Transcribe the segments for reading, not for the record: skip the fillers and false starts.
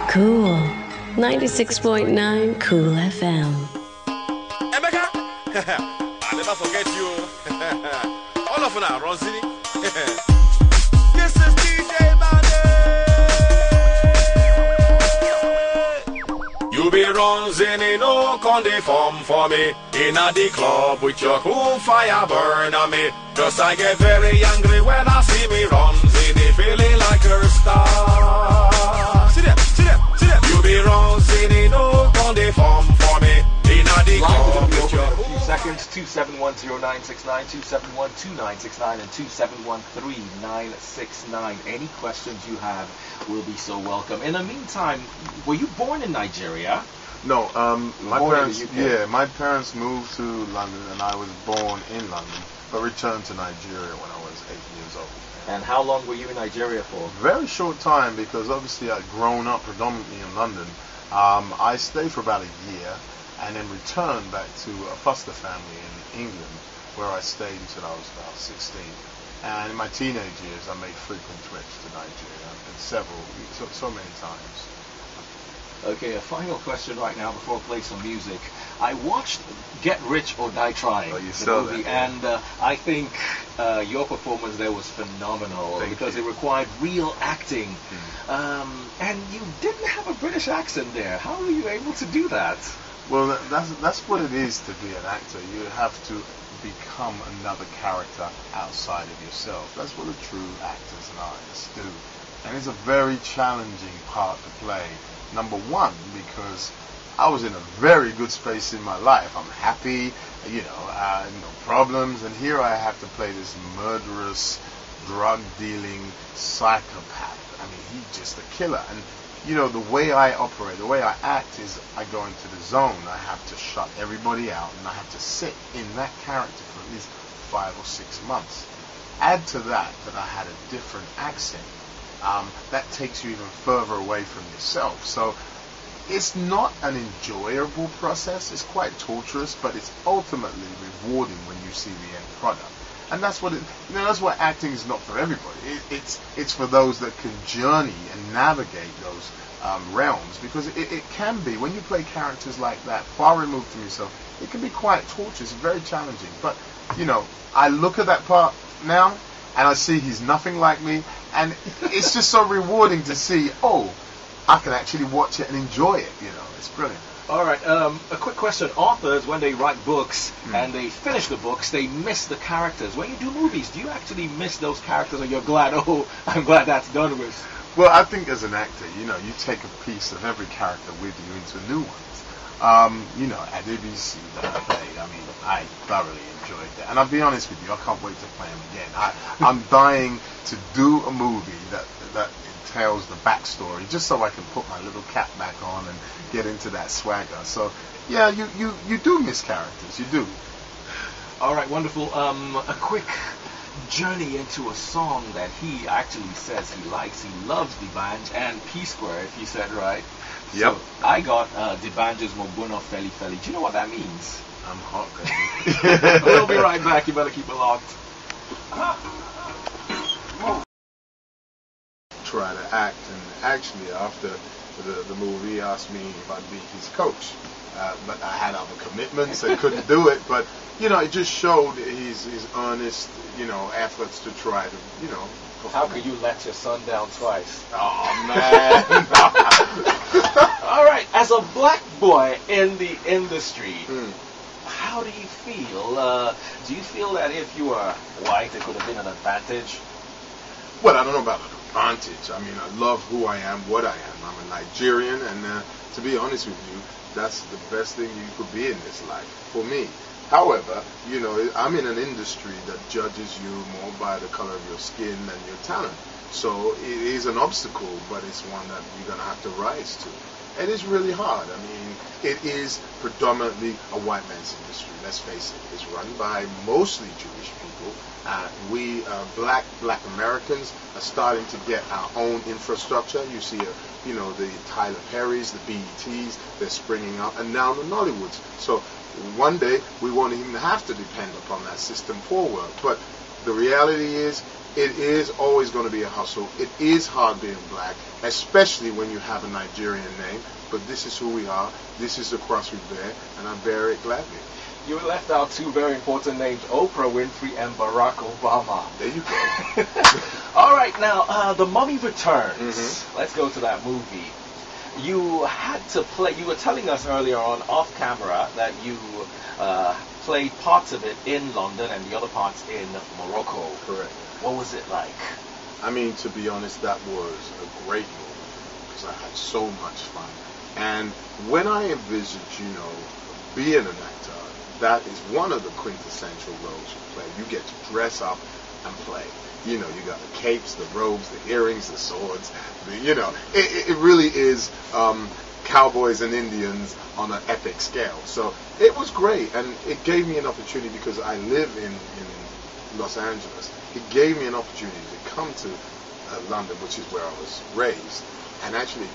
Cool. 96.9 Cool FM. Emeka, I never forget you. All of now, Rosini. This is DJ Mane. You be Rosini, no conde form for me. In a the club with your cool fire burn on me. Just I get very angry when I see me Rosini, feeling like a star. See them. You be Rosini, no conde form for me. In a the club with your few seconds. 2710969, 2712969, and 2713969. Any questions you have will be so welcome. In the meantime, were you born in Nigeria? No, my parents moved to London, and I was born in London, but returned to Nigeria when I was 8 years old. And how long were you in Nigeria for? Very short time, because obviously I'd grown up predominantly in London. I stayed for about a year, and then returned back to a foster family in England, where I stayed until I was about 16. And in my teenage years, I made frequent trips to Nigeria, and so many times. Okay, a final question right now before I play some music. I watched Get Rich or Die Trying, the movie, and I think your performance there was phenomenal because it required real acting. And you didn't have a British accent there. How were you able to do that? Well, that's what it is to be an actor. You have to become another character outside of yourself. That's what a true actors and artists do. And it's a very challenging part to play. Number one, because I was in a very good space in my life. I'm happy, no problems. And here I have to play this murderous, drug-dealing psychopath. I mean, he's just a killer. And the way I operate, the way I act is I go into the zone. I have to shut everybody out, and I have to sit in that character for at least 5 or 6 months. Add to that I had a different accent. That takes you even further away from yourself. So it's not an enjoyable process. It's quite torturous, but it's ultimately rewarding when you see the end product. And that's what that's why acting is not for everybody. It's for those that can journey and navigate those realms, because it can be, when you play characters like that, far removed from yourself, it can be quite torturous, very challenging. But I look at that part now, and I see he's nothing like me, and it's just so rewarding to see, I can actually watch it and enjoy it, it's brilliant. All right, a quick question. Authors, when they write books and they finish the books, they miss the characters. When you do movies, do you actually miss those characters, or you're glad, I'm glad that's done with? Well, I think as an actor, you take a piece of every character with you into new ones. Adewale, I thoroughly enjoyed that. And I'll be honest with you, I can't wait to play him again. I'm dying to do a movie that entails the backstory, just so I can put my little cap back on and get into that swagger. So, yeah, you do miss characters, you do. All right, wonderful. A quick journey into a song that he actually says he likes. He loves D'banj and P-Square, if you said right. Yep. So I got D'banj's Mobuno Feli Feli. Do you know what that means? I'm hot, baby. We'll be right back. You better keep it locked. Try to act, and actually after the movie he asked me if I'd be his coach, but I had other commitments and couldn't do it. But it just showed his earnest efforts to try to perform. How could you let your son down twice? Oh man. All right, as a black boy in the industry, how do you feel? Do you feel that if you were white it could have been an advantage? Well, I don't know about an advantage. I mean, I love who I am, what I am. I'm a Nigerian, and to be honest with you, that's the best thing you could be in this life, for me. However, I'm in an industry that judges you more by the color of your skin than your talent. So it is an obstacle, but it's one that you're going to have to rise to. And it's really hard. I mean, it is predominantly a white man's industry, let's face it. It's run by mostly Jewish people. We black Americans are starting to get our own infrastructure. You see, the Tyler Perrys, the BETs, they're springing up, and now the Nollywoods. So one day we won't even have to depend upon that system for work. But the reality is, it is always going to be a hustle. It is hard being black, especially when you have a Nigerian name. But this is who we are. This is the cross we bear, and I bear it gladly. You left out two very important names, Oprah Winfrey and Barack Obama. There you go. All right, now, The Mummy Returns. Mm-hmm. Let's go to that movie. You had to play, you were telling us earlier on off camera that you played parts of it in London and the other parts in Morocco. Correct. What was it like? I mean, to be honest, that was a great movie because I had so much fun. And when I envisaged, being an actor, that is one of the quintessential roles you play. You get to dress up and play. You got the capes, the robes, the earrings, the swords. It really is cowboys and Indians on an epic scale. So it was great, and it gave me an opportunity because I live in Los Angeles. It gave me an opportunity to come to London, which is where I was raised, and actually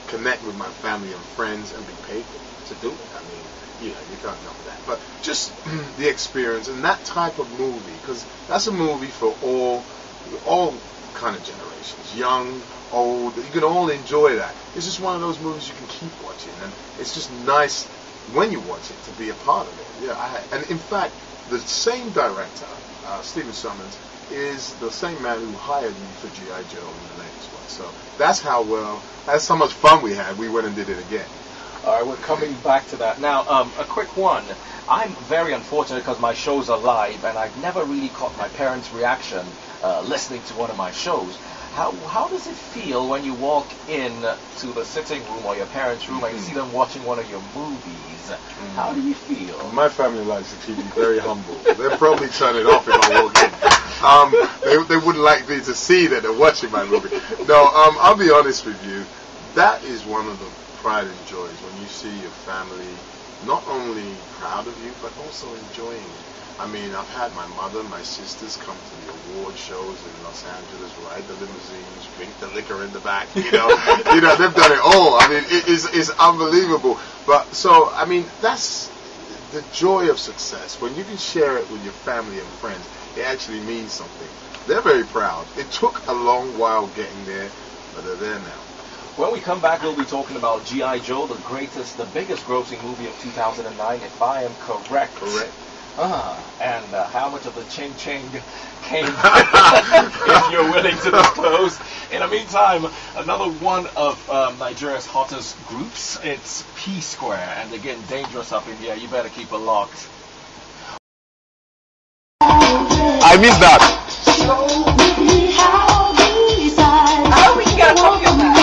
connect with my family and friends and be paid to do it. I mean, you can't know that. But just the experience and that type of movie, because that's a movie for all kind of generations, young, old. You can all enjoy that. It's just one of those movies you can keep watching, and it's just nice when you watch it to be a part of it. Yeah, and in fact, the same director, Stephen Summers, is the same man who hired me for G.I Joe in the latest one. So that's how much fun we had. We went and did it again. All right, we're coming back to that. Now, a quick one. I'm very unfortunate because my shows are live, and I've never really caught my parents' reaction listening to one of my shows. How does it feel when you walk in to the sitting room or your parents' room and you see them watching one of your movies? How do you feel? My family likes to keep me very humble. They'll probably turn it off if I walk in. They wouldn't like me to see that they're watching my movie. No, I'll be honest with you. That is one of the pride and joys when you see your family not only proud of you, but also enjoying it. I mean, I've had my mother and my sisters come to the award shows in Los Angeles, ride the limousines, drink the liquor in the back, they've done it all. I mean, it's unbelievable. But so, I mean, that's the joy of success. When you can share it with your family and friends, it actually means something. They're very proud. It took a long while getting there, but they're there now. When we come back, we'll be talking about G.I. Joe, the biggest grossing movie of 2009, if I am correct. Correct. And how much of the ching-ching came, if you're willing to disclose. In the meantime, another one of Nigeria's hottest groups, it's P-Square, and they're getting dangerous up in here. You better keep it locked. I missed that.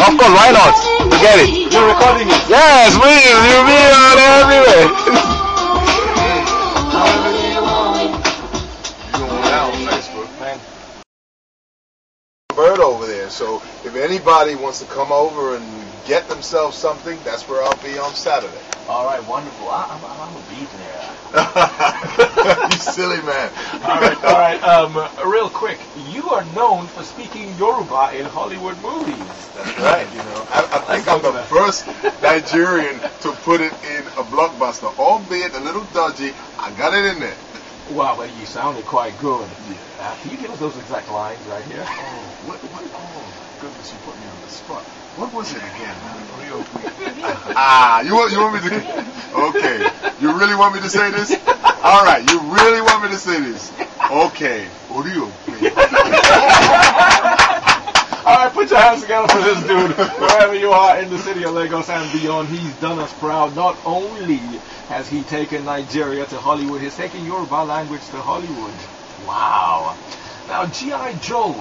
Of course, why not? Forget it. You're recording it? Yes, please. You'll be on everywhere. Bird over there, so if anybody wants to come over and get themselves something, that's where I'll be on Saturday. All right, wonderful. I'm gonna be there. You silly man. All right. Real quick, you are known for speaking Yoruba in Hollywood movies. That's right. I think I'm the first Nigerian to put it in a blockbuster, albeit a little dodgy. I got it in there. Wow, but you sounded quite good. Yeah. Can you give us those exact lines right here? What? Oh, goodness, you put me on the spot. What was it again? Real quick. You want me to? Okay. You really want me to say this? All right. You really want me to say this? Okay. Orio. All right, put your hands together for this dude. Wherever you are in the city of Lagos and beyond, he's done us proud. Not only has he taken Nigeria to Hollywood, he's taken Yoruba language to Hollywood. Wow. Now, G.I. Joe,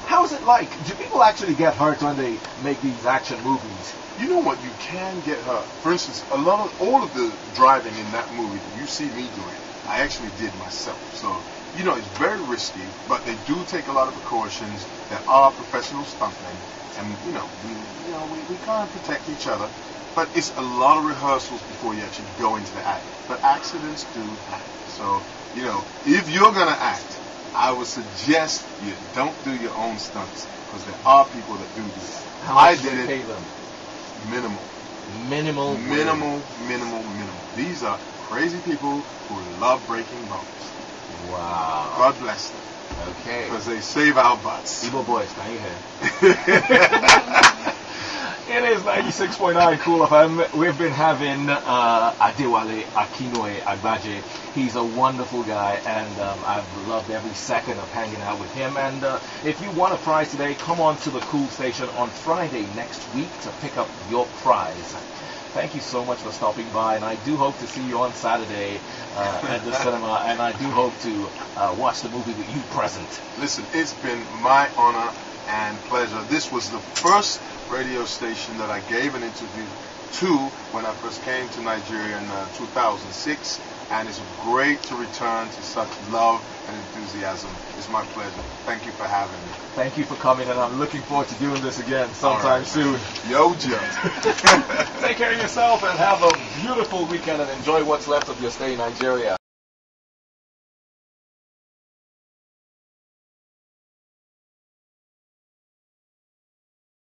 how is it like? Do people actually get hurt when they make these action movies? You know what? You can get hurt. For instance, all of the driving in that movie that you see me doing, I actually did myself. So, it's very risky, but they do take a lot of precautions. There are professional stuntmen, and we kind of protect each other. But it's a lot of rehearsals before you actually go into the act. But accidents do happen. So, if you're gonna act, I would suggest you don't do your own stunts because there are people that do that. How much do they pay them? Minimal. These are crazy people who love breaking bones. Wow. God bless them. Okay. Because they save our butts. Igbo boys, now you hear. It is 96.9 Cool FM. We've been having Adewale Akinnuoye-Agbaje. He's a wonderful guy, and I've loved every second of hanging out with him. And if you want a prize today, come on to the Cool Station on Friday next week to pick up your prize. Thank you so much for stopping by, and I do hope to see you on Saturday at the cinema, and I do hope to watch the movie with you present. Listen, it's been my honor and pleasure. This was the first radio station that I gave an interview to when I first came to Nigeria in 2006, and it's great to return to such love and enthusiasm. It's my pleasure. Thank you for having me. Thank you for coming, and I'm looking forward to doing this again sometime soon. Yo, Joe. Take care of yourself and have a beautiful weekend and enjoy what's left of your stay in Nigeria.